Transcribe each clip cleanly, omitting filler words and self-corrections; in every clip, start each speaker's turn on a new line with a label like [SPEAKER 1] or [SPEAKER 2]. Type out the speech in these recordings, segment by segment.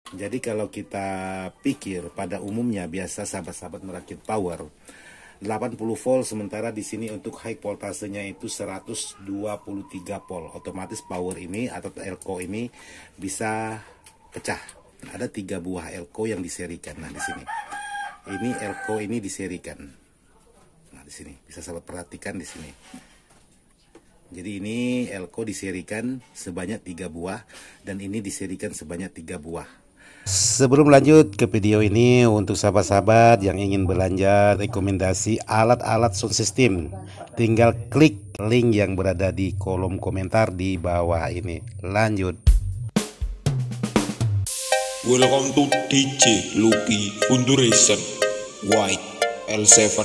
[SPEAKER 1] Jadi kalau kita pikir pada umumnya biasa sahabat-sahabat merakit power 80 volt, sementara di sini untuk high voltasenya itu 123 volt. Otomatis power ini atau elko ini bisa pecah. Ada 3 buah elko yang diserikan. Nah, di sini. Ini elko ini diserikan. Nah, di sini bisa sahabat perhatikan di sini. Jadi ini elko diserikan sebanyak 3 buah dan ini diserikan sebanyak 3 buah. Sebelum lanjut ke video ini, untuk sahabat-sahabat yang ingin belanja rekomendasi alat-alat sound system, tinggal klik link yang berada di kolom komentar di bawah ini. Lanjut.
[SPEAKER 2] Welcome to DJ Lucky Funduration White L7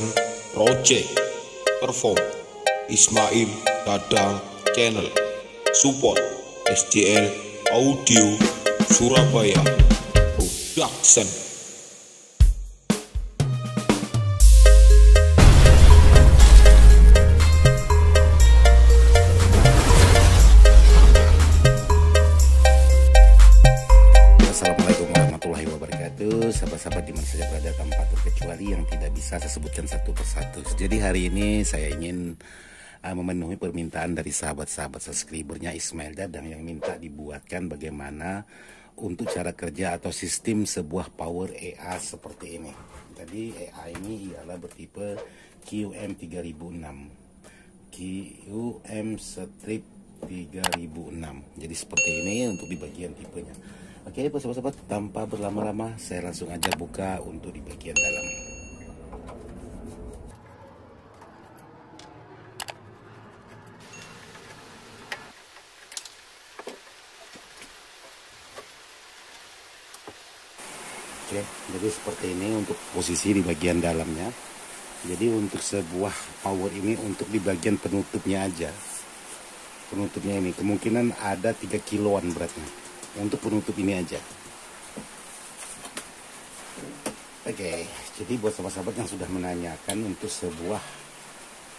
[SPEAKER 2] Project. Perform Ismail Dadang Channel. Support SJL Audio Surabaya Production.
[SPEAKER 1] Assalamualaikum warahmatullahi wabarakatuh. Sahabat-sahabat dimana saja berada tanpa terkecuali yang tidak bisa saya sebutkan satu persatu. Jadi hari ini saya ingin memenuhi permintaan dari sahabat-sahabat subscribernya Ismail Dadang yang minta dibuatkan bagaimana untuk cara kerja atau sistem sebuah power EA seperti ini. Jadi EA ini ialah bertipe QM3006, QM strip 3006. Jadi seperti ini untuk di bagian tipenya. Oke, sahabat-sahabat, tanpa berlama-lama saya langsung aja buka untuk di bagian dalam. Oke, jadi seperti ini untuk posisi di bagian dalamnya. Jadi untuk sebuah power ini untuk di bagian penutupnya aja. Penutupnya ini kemungkinan ada 3 kiloan beratnya. Untuk penutup ini aja. Oke, jadi buat sahabat-sahabat yang sudah menanyakan untuk sebuah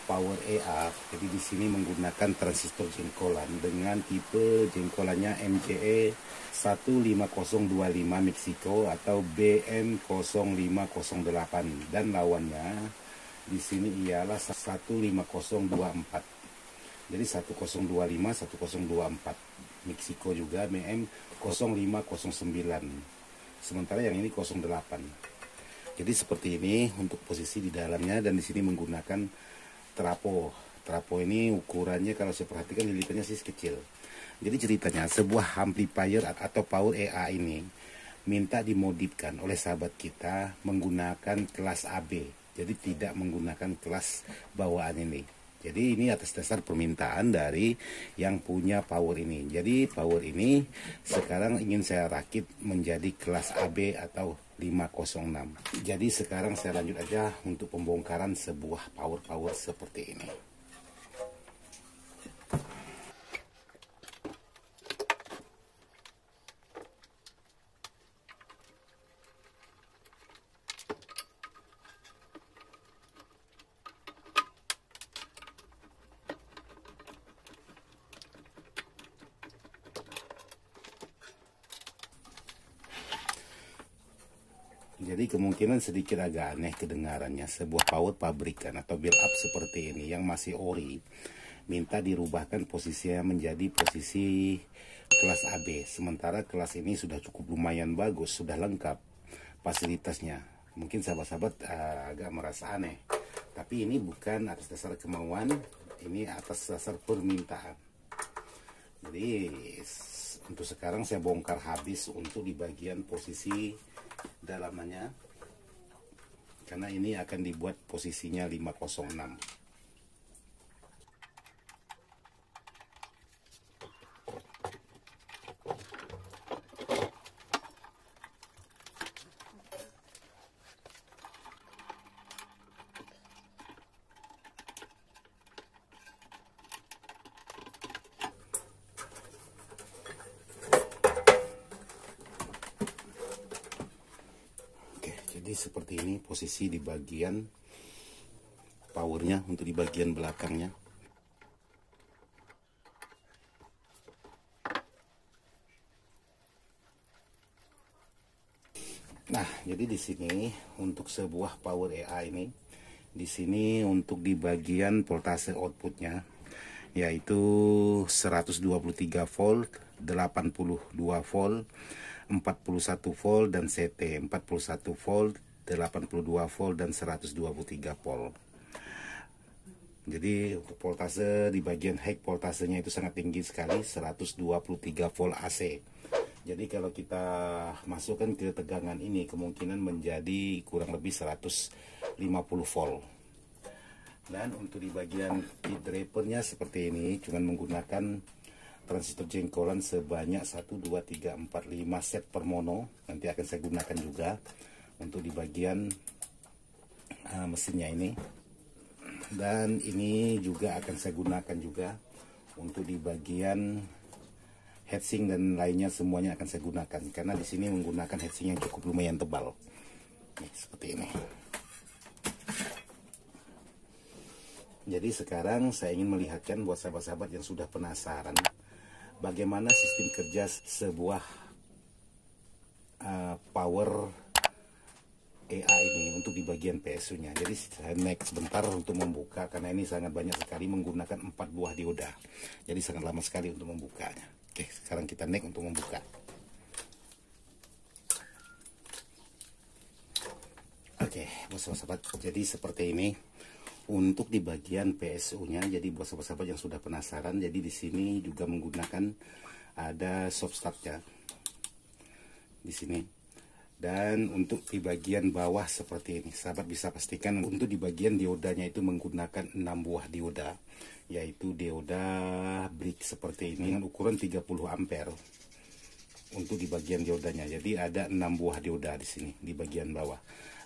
[SPEAKER 1] power EA, jadi di sini menggunakan transistor jengkolan dengan tipe jengkolannya MJE 15025 Meksiko atau BM0508 dan lawannya di sini ialah 15024. Jadi 1025 1024 Meksiko juga BM0509. Sementara yang ini 08. Jadi seperti ini untuk posisi di dalamnya dan di sini menggunakan trapo. Trapo ini ukurannya kalau saya perhatikan lilitannya sih kecil. Jadi ceritanya sebuah amplifier atau power EA ini minta dimodifkan oleh sahabat kita menggunakan kelas AB. Jadi tidak menggunakan kelas bawaan ini. Jadi ini atas dasar permintaan dari yang punya power ini. Jadi power ini sekarang ingin saya rakit menjadi kelas AB atau 506. Jadi sekarang saya lanjut aja untuk pembongkaran sebuah power seperti ini. Jadi kemungkinan sedikit agak aneh kedengarannya, sebuah power pabrikan atau build up seperti ini yang masih ori minta dirubahkan posisinya menjadi posisi kelas AB, sementara kelas ini sudah cukup lumayan bagus, sudah lengkap fasilitasnya. Mungkin sahabat-sahabat agak merasa aneh, tapi ini bukan atas dasar kemauan, ini atas dasar permintaan. Jadi untuk sekarang saya bongkar habis untuk di bagian posisi dalamannya, karena ini akan dibuat posisinya 506. Jadi seperti ini posisi di bagian powernya untuk di bagian belakangnya. Nah, jadi di sini untuk sebuah power EA ini, di sini untuk di bagian voltase outputnya yaitu 123 volt, 82 volt, 41 volt dan CT 41 volt, 82 volt dan 123 volt. Jadi untuk voltase di bagian high voltasenya itu sangat tinggi sekali, 123 volt AC. Jadi kalau kita masukkan ke tegangan ini kemungkinan menjadi kurang lebih 150 volt. Dan untuk di bagian key drivernya seperti ini, cuman menggunakan transistor jengkolan sebanyak 1, 2, 3, 4, 5 set per mono. Nanti akan saya gunakan juga untuk di bagian mesinnya ini. Dan ini juga akan saya gunakan juga untuk di bagian heatsink dan lainnya, semuanya akan saya gunakan karena di sini menggunakan heatsink yang cukup lumayan tebal. Nih, seperti ini. Jadi sekarang saya ingin melihatkan buat sahabat-sahabat yang sudah penasaran bagaimana sistem kerja sebuah power EA ini untuk di bagian PSU nya. Jadi saya naik sebentar untuk membuka karena ini sangat banyak sekali menggunakan 4 buah dioda. Jadi sangat lama sekali untuk membukanya. Oke, sekarang kita naik untuk membuka. Oke, buat sahabat-sahabat, jadi seperti ini untuk di bagian PSU-nya. Jadi buat sahabat-sahabat yang sudah penasaran, jadi di sini juga menggunakan ada soft start-nya di sini. Dan untuk di bagian bawah seperti ini, sahabat bisa pastikan untuk di bagian diodanya itu menggunakan 6 buah dioda, yaitu dioda brick seperti ini dengan ukuran 30 ampere untuk di bagian diodanya. Jadi ada 6 buah dioda di sini di bagian bawah.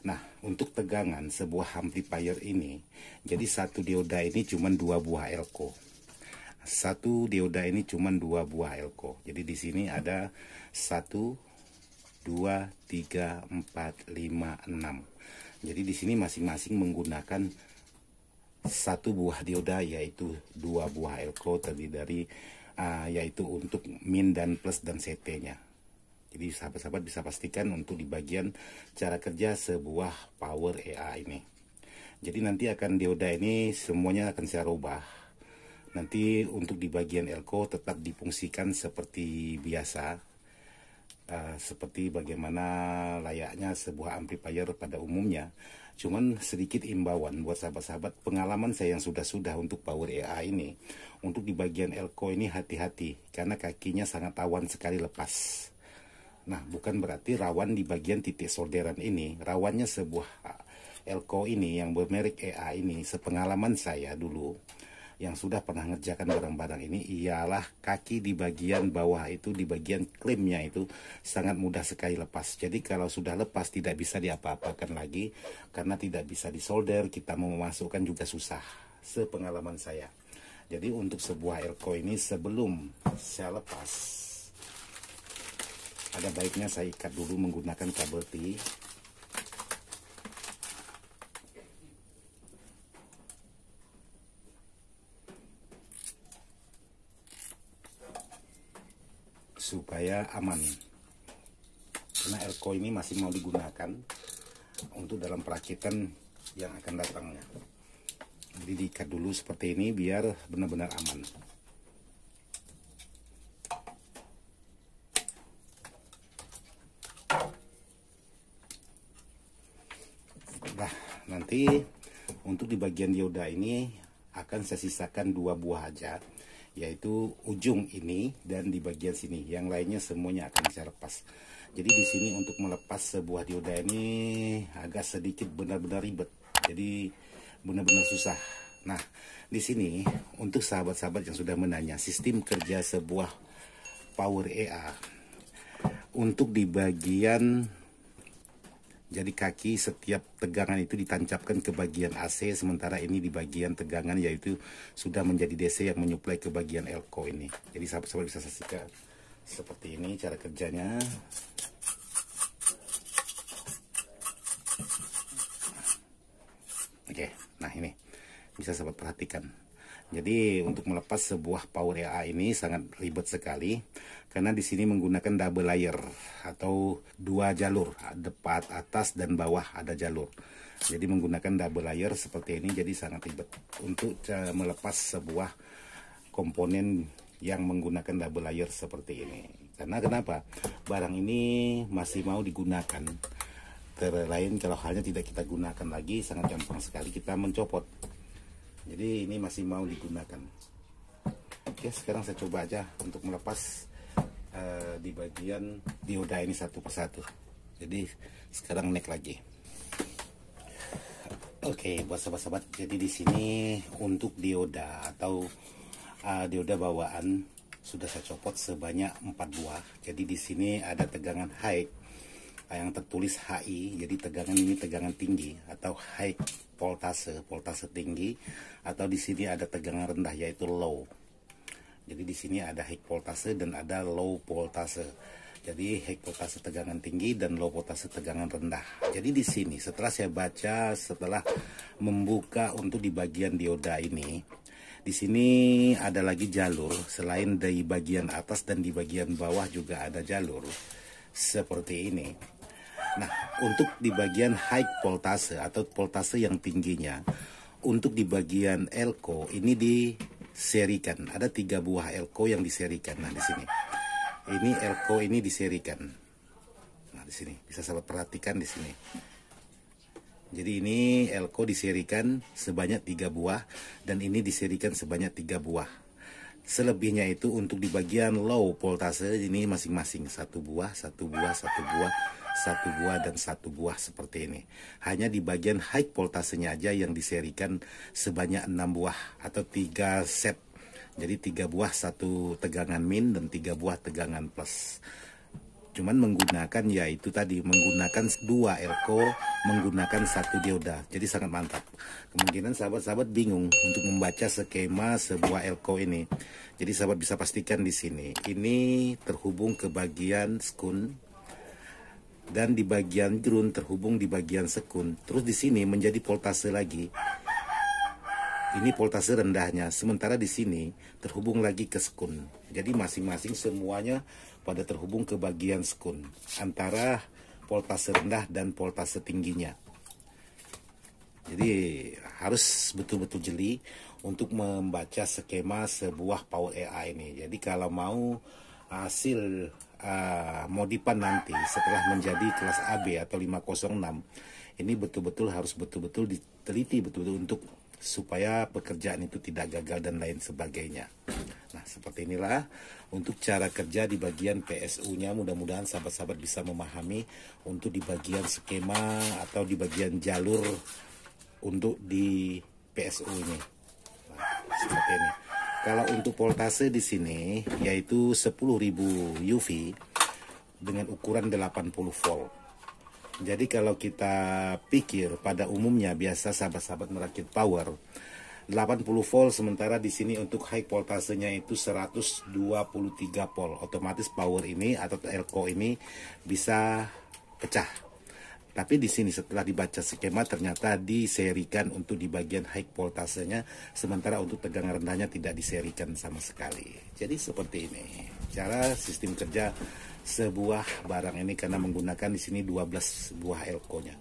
[SPEAKER 1] Nah, untuk tegangan sebuah amplifier ini, jadi satu dioda ini cuma 2 buah elko. Satu dioda ini cuma 2 buah elko. Jadi di sini ada 1, 2, 3, 4, 5, 6. Jadi di sini masing-masing menggunakan 1 buah dioda, yaitu 2 buah elko terdiri dari yaitu untuk min dan plus dan CT-nya. Jadi sahabat-sahabat bisa pastikan untuk di bagian cara kerja sebuah power EA ini. Jadi nanti akan dioda ini semuanya akan saya rubah. Nanti untuk di bagian elko tetap difungsikan seperti biasa, seperti bagaimana layaknya sebuah amplifier pada umumnya. Cuman sedikit imbauan buat sahabat-sahabat, pengalaman saya yang sudah untuk power EA ini, untuk di bagian elko ini hati-hati karena kakinya sangat rawan sekali lepas. Nah, bukan berarti rawan di bagian titik solderan ini. Rawannya sebuah elko ini yang bermerek EA ini, sepengalaman saya dulu yang sudah pernah ngerjakan barang-barang ini, ialah kaki di bagian bawah itu, di bagian klemnya itu sangat mudah sekali lepas. Jadi kalau sudah lepas tidak bisa diapa-apakan lagi karena tidak bisa disolder, kita mau memasukkan juga susah, sepengalaman saya. Jadi untuk sebuah elko ini sebelum saya lepas, ada baiknya saya ikat dulu menggunakan kabel T. Supaya aman. Karena elko ini masih mau digunakan untuk dalam perakitan yang akan datangnya. Jadi diikat dulu seperti ini biar benar-benar aman. Nah, nanti untuk di bagian dioda ini akan saya sisakan 2 buah aja, yaitu ujung ini dan di bagian sini. Yang lainnya semuanya akan saya lepas. Jadi di sini untuk melepas sebuah dioda ini agak sedikit benar-benar ribet. Jadi benar-benar susah. Nah, di sini untuk sahabat-sahabat yang sudah menanya sistem kerja sebuah power EA, untuk di bagian, jadi kaki setiap tegangan itu ditancapkan ke bagian AC, sementara ini di bagian tegangan yaitu sudah menjadi DC yang menyuplai ke bagian elko ini. Jadi sahabat-sahabat bisa saksikan seperti ini cara kerjanya. Oke, nah ini bisa sahabat perhatikan. Jadi untuk melepas sebuah power EA ini sangat ribet sekali karena di sini menggunakan double layer. atau 2 jalur, depan, atas dan bawah ada jalur. Jadi menggunakan double layer seperti ini, jadi sangat ribet untuk melepas sebuah komponen yang menggunakan double layer seperti ini. Karena kenapa? Barang ini masih mau digunakan. Terlain kalau halnya tidak kita gunakan lagi, sangat gampang sekali kita mencopot. Jadi ini masih mau digunakan. Oke, sekarang saya coba aja untuk melepas di bagian dioda ini satu persatu. Jadi sekarang naik lagi. Oke, buat sahabat-sahabat, jadi di sini untuk dioda atau dioda bawaan sudah saya copot sebanyak 4 buah. Jadi di sini ada tegangan high yang tertulis HI, jadi tegangan ini tegangan tinggi atau high voltase, voltase tinggi, atau di sini ada tegangan rendah yaitu low. Jadi di sini ada high voltase dan ada low voltase. Jadi high voltase tegangan tinggi dan low voltase tegangan rendah. Jadi di sini setelah saya baca, setelah membuka untuk di bagian dioda ini, di sini ada lagi jalur selain di bagian atas dan di bagian bawah juga ada jalur seperti ini. Nah, untuk di bagian high voltase atau voltase yang tingginya, untuk di bagian elko ini diserikan. Ada 3 buah elko yang diserikan. Nah, di sini. Ini elko ini diserikan. Nah, di sini bisa sahabat perhatikan di sini. Jadi ini elko diserikan sebanyak 3 buah dan ini diserikan sebanyak 3 buah. Selebihnya itu untuk di bagian low voltase ini masing-masing 1 buah, 1 buah, 1 buah, 1 buah dan 1 buah seperti ini. Hanya di bagian high voltasenya aja yang diserikan sebanyak 6 buah atau 3 set. Jadi 3 buah 1 tegangan min dan 3 buah tegangan plus. Cuman menggunakan yaitu tadi menggunakan 2 elko, menggunakan 1 dioda. Jadi sangat mantap. Kemungkinan sahabat-sahabat bingung untuk membaca skema sebuah elko ini. Jadi sahabat bisa pastikan di sini. Ini terhubung ke bagian skun dan di bagian ground terhubung di bagian sekun. Terus di sini menjadi voltase lagi. Ini voltase rendahnya, sementara di sini terhubung lagi ke sekun. Jadi masing-masing semuanya pada terhubung ke bagian sekun antara voltase rendah dan voltase tingginya. Jadi harus betul-betul jeli untuk membaca skema sebuah power AI ini. Jadi kalau mau hasil modifan nanti setelah menjadi kelas AB atau 506, ini betul-betul harus betul-betul diteliti betul-betul untuk supaya pekerjaan itu tidak gagal dan lain sebagainya. Nah, seperti inilah untuk cara kerja di bagian PSU-nya. Mudah-mudahan sahabat-sahabat bisa memahami untuk di bagian skema atau di bagian jalur untuk di PSU ini. Nah, seperti ini. Kalau untuk voltase di sini yaitu 10.000 UV dengan ukuran 80 volt. Jadi kalau kita pikir pada umumnya biasa sahabat-sahabat merakit power 80 volt, sementara di sini untuk high voltasenya itu 123 volt. Otomatis power ini atau elko ini bisa pecah. Tapi di sini setelah dibaca skema ternyata diserikan untuk di bagian high voltasenya, sementara untuk tegangan rendahnya tidak diserikan sama sekali. Jadi seperti ini cara sistem kerja sebuah barang ini karena menggunakan di sini 12 buah elko-nya.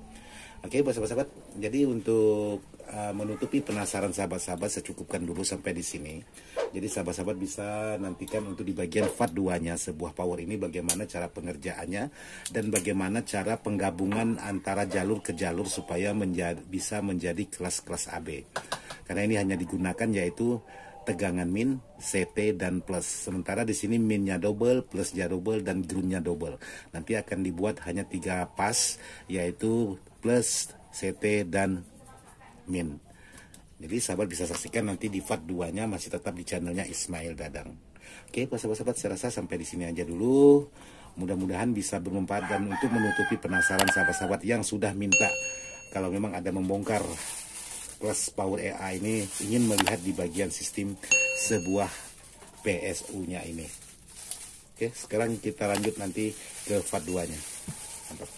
[SPEAKER 1] Oke, sahabat-sahabat. Jadi untuk menutupi penasaran sahabat-sahabat, saya cukupkan dulu sampai di sini. Jadi sahabat-sahabat bisa nantikan untuk di bagian part 2-nya sebuah power ini bagaimana cara pengerjaannya dan bagaimana cara penggabungan antara jalur ke jalur supaya bisa menjadi kelas-kelas AB. Karena ini hanya digunakan yaitu tegangan min, CT dan plus. Sementara di sini minnya double, plusnya double dan groundnya double. Nanti akan dibuat hanya 3 pas yaitu plus, CT dan min. Jadi sahabat bisa saksikan nanti di part 2-nya masih tetap di channelnya Ismail Dadang. Oke, sahabat-sahabat, saya rasa sampai di sini aja dulu. Mudah-mudahan bisa bermanfaat dan untuk menutupi penasaran sahabat-sahabat yang sudah minta kalau memang ada membongkar kelas power AI ini, ingin melihat di bagian sistem sebuah PSU-nya ini. Oke, sekarang kita lanjut nanti ke part 2-nya. Mantap.